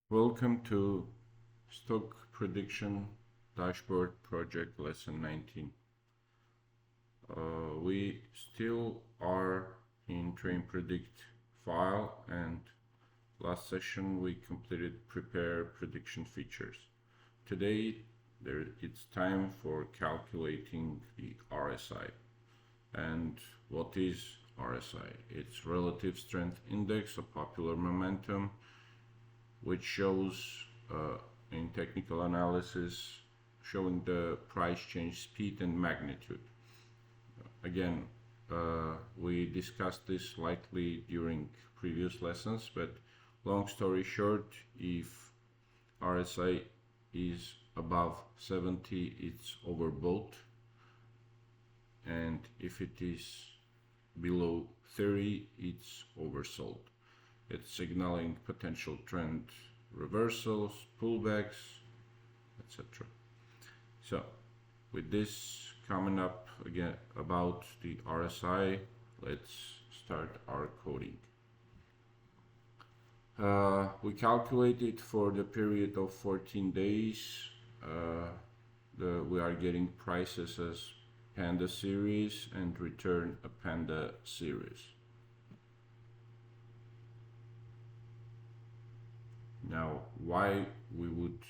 Welcome to Stock Prediction Dashboard Project Lesson 19. We still are in Train Predict file, and last session we completed Prepare Prediction Features. Today it's time for calculating the RSI. And what is RSI? It's Relative Strength Index of Popular Momentum, which shows in technical analysis showing the price change speed and magnitude. Again, we discussed this slightly during previous lessons, but long story short, if RSI is above 70, it's overbought, and if it is below 30, it's oversold. It's signaling potential trend reversals, pullbacks, etc. So, with this coming up again about the RSI, let's start our coding. We calculate it for the period of 14 days. We are getting prices as Panda series and return a Panda series. Now, why we would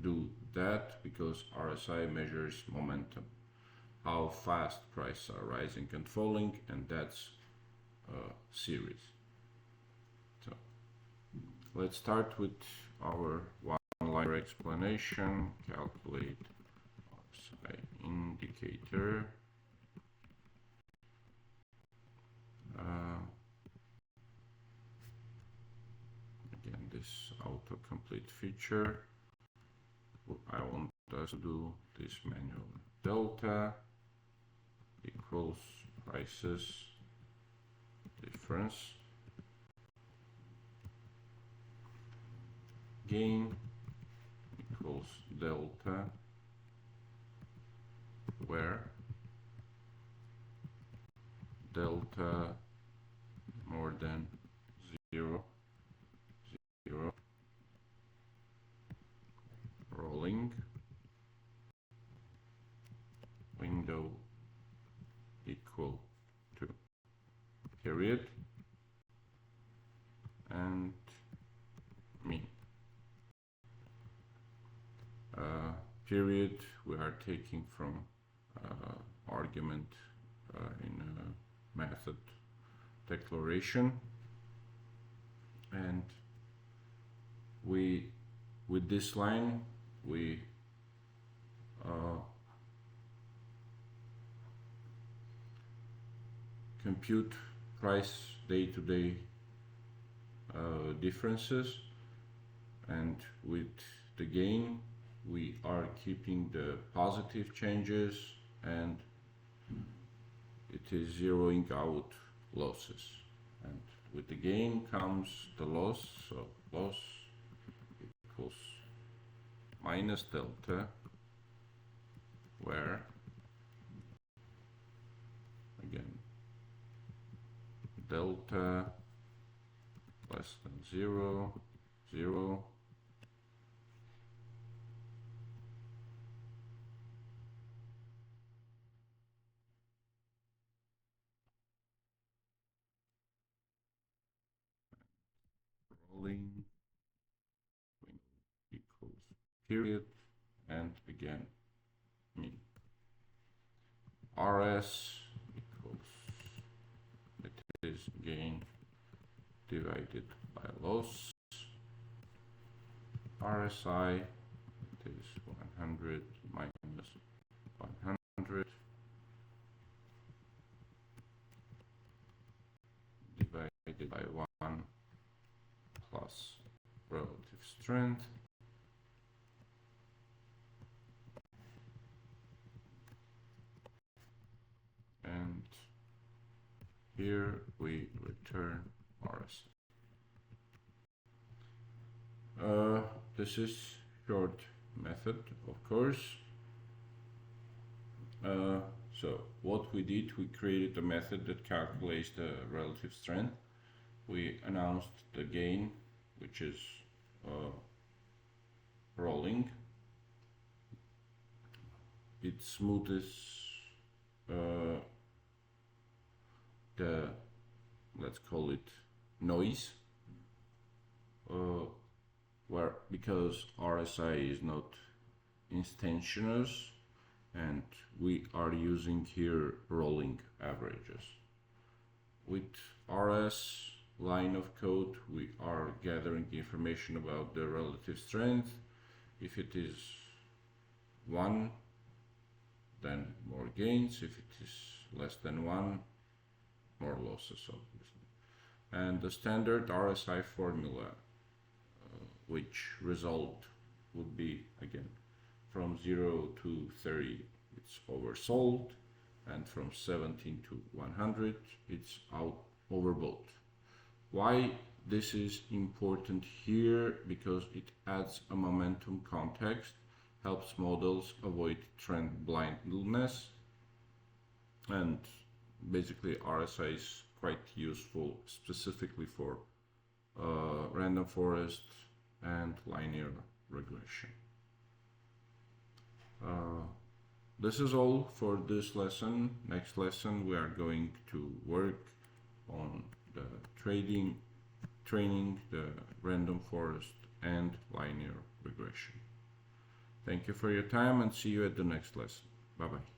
do that? Because RSI measures momentum, how fast prices are rising and falling, and that's a series. So let's start with our one-liner explanation. Calculate RSI indicator. Again, this autocomplete feature, I want us to do this manually. Delta equals prices difference, gain equals delta where delta more than 0, rolling window equal to period and mean. Period we are taking from argument in a method declaration, and with this line we compute price day-to-day differences, and with the gain we are keeping the positive changes and it is zeroing out losses, and with the gain comes the loss, so loss equals minus delta where again delta less than 0, 0, rolling equals period and again mean. RS equals, it is gain divided by loss. RSI, it is 100 minus 100 divided by 1 plus relative strength. And here we return RSI. This is short method, of course. So what we did, we created a method that calculates the relative strength. We announced the gain which is rolling. It smoothes the, let's call it, noise, because RSI is not instantaneous and we are using here rolling averages. With RS line of code, we are gathering information about the relative strength. If it is 1, then more gains. If it is less than 1, more losses, obviously. And the standard RSI formula, which result would be, again, from 0 to 30, it's oversold, and from 17 to 100, it's overbought. Why this is important here? Because it adds a momentum context, helps models avoid trend blindness, and basically RSI is quite useful specifically for random forest and linear regression. This is all for this lesson. Next lesson we are going to work on the training the random forest and linear regression. Thank you for your time and see you at the next lesson. Bye bye.